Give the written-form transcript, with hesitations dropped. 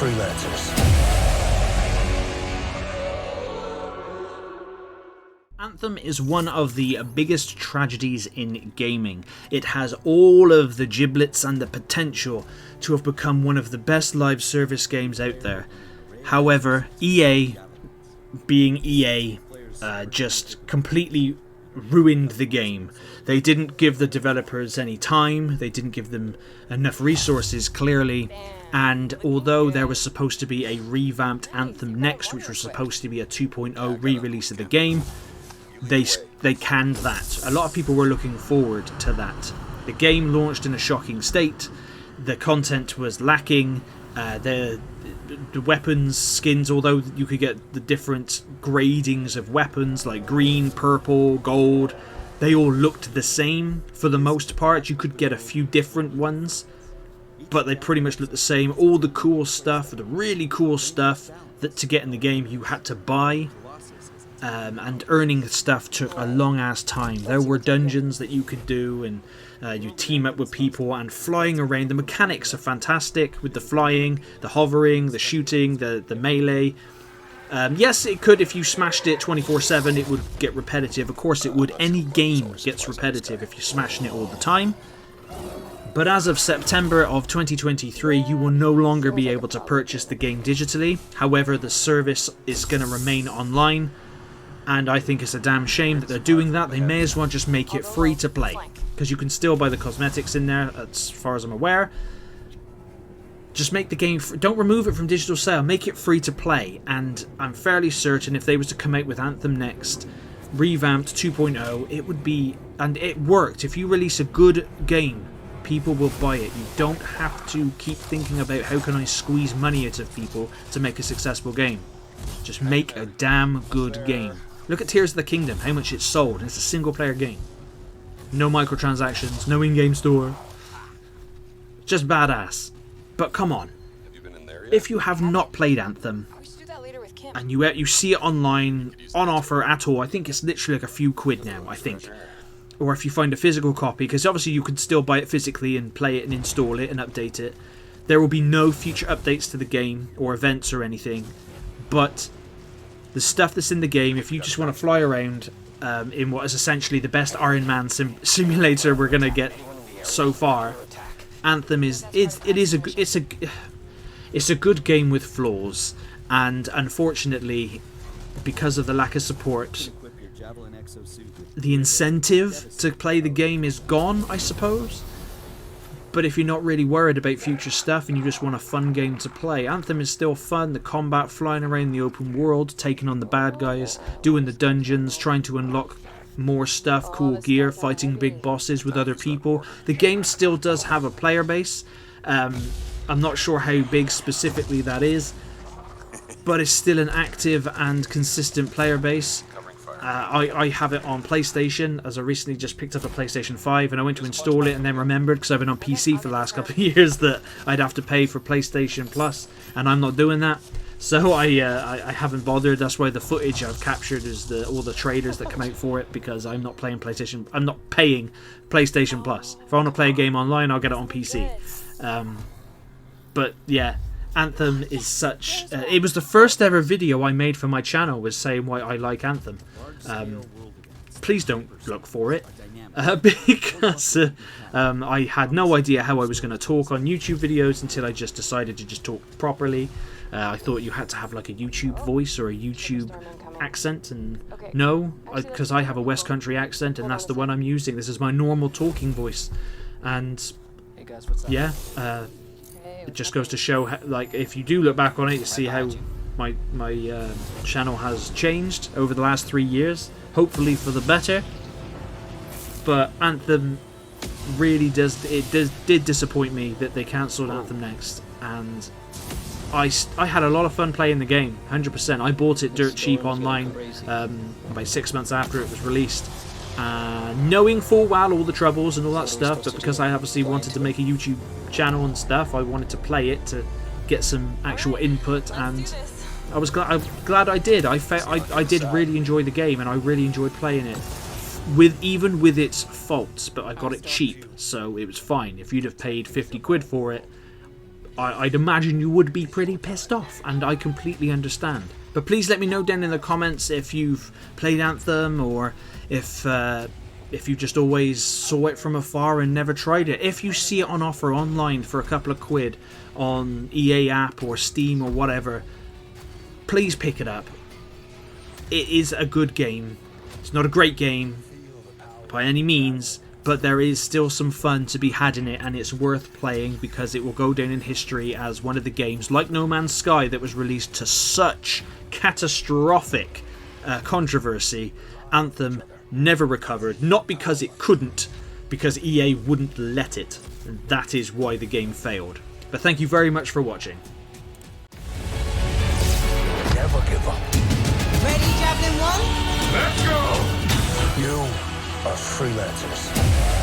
freelancers. Anthem is one of the biggest tragedies in gaming. It has all of the giblets and the potential to have become one of the best live service games out there. However, EA, being EA, just completely ruined the game. They didn't give the developers any time, they didn't give them enough resources, clearly, and although there was supposed to be a revamped Anthem Next, which was supposed to be a 2.0 re-release of the game, they canned that. A lot of people were looking forward to that. The game launched in a shocking state, the content was lacking, the weapons, skins, although you could get the different gradings of weapons like green, purple, gold, they all looked the same for the most part. You could get a few different ones, but they pretty much looked the same. All the cool stuff, the really cool stuff that to get in the game you had to buy. And earning stuff took a long ass time. There were dungeons that you could do, and you team up with people, and flying around. The mechanics are fantastic with the flying, the hovering, the shooting, the melee. Yes, it could, if you smashed it 24/7, it would get repetitive. Of course it would. Any game gets repetitive if you're smashing it all the time. But as of September of 2023, you will no longer be able to purchase the game digitally. However, the service is going to remain online. And I think it's a damn shame that they're doing that. They may as well just make it free to play, because you can still buy the cosmetics in there, as far as I'm aware. Just make the game don't remove it from digital sale, make it free to play. And I'm fairly certain if they was to come out with Anthem Next, revamped 2.0, it would be, and it worked. If you release a good game, people will buy it. You don't have to keep thinking about how can I squeeze money out of people to make a successful game. Just make a damn good game. Look at Tears of the Kingdom, how much it's sold, and it's a single player game. No microtransactions, no in-game store. Just badass. But come on, if you have not played Anthem, and you see it online, on offer at all, I think it's literally like a few quid now, I think. Or if you find a physical copy, because obviously you can still buy it physically and play it and install it and update it. There will be no future updates to the game, or events or anything. But the stuff that's in the game, if you just want to fly around in what is essentially the best Iron Man simulator we're going to get so far, Anthem is a good game with flaws, and unfortunately, because of the lack of support, the incentive to play the game is gone, I suppose. But if you're not really worried about future stuff and you just want a fun game to play, Anthem is still fun. The combat, flying around the open world, taking on the bad guys, doing the dungeons, trying to unlock more stuff, cool gear, fighting big bosses with other people. The game still does have a player base. I'm not sure how big specifically that is, but it's still an active and consistent player base. I have it on PlayStation, as I recently just picked up a PlayStation 5, and I went to install it and then remembered, because I've been on PC for the last couple of years, that I'd have to pay for PlayStation Plus, and I'm not doing that. So I haven't bothered. That's why the footage I've captured is all the trailers that come out for it, because I'm not playing PlayStation. I'm not paying PlayStation Plus. If I want to play a game online, I'll get it on PC. But yeah, Anthem is such... it was the first ever video I made for my channel, was saying why I like Anthem. Please don't look for it, because I had no idea how I was going to talk on YouTube videos until I just decided to just talk properly. I thought you had to have like a YouTube voice or a YouTube accent, and no, because I have a West Country accent, and that's the one I'm using. This is my normal talking voice, and yeah, it just goes to show how, like, if you do look back on it, you see how my channel has changed over the last 3 years, hopefully for the better. But Anthem really did disappoint me that they cancelled Anthem Next, and I had a lot of fun playing the game, 100%. I bought it dirt cheap online about 6 months after it was released, knowing full well all the troubles and all that stuff, but because I obviously wanted to make a YouTube channel and stuff, I wanted to play it to get some actual input, and I was glad I did. I did really enjoy the game, and I really enjoyed playing it, even with its faults, but I got it cheap, so it was fine. If you'd have paid 50 quid for it, I'd imagine you would be pretty pissed off, and I completely understand. But please let me know down in the comments if you've played Anthem, or if you just always saw it from afar and never tried it. If you see it on offer online for a couple of quid on EA app or Steam or whatever, please pick it up. It is a good game. It's not a great game by any means, but there is still some fun to be had in it, and it's worth playing because it will go down in history as one of the games, like No Man's Sky, that was released to such catastrophic controversy. Anthem never recovered, not because it couldn't, because EA wouldn't let it, and that is why the game failed. But thank you very much for watching. Never give up. Ready, Javelin 1? Let's go! You are freelancers.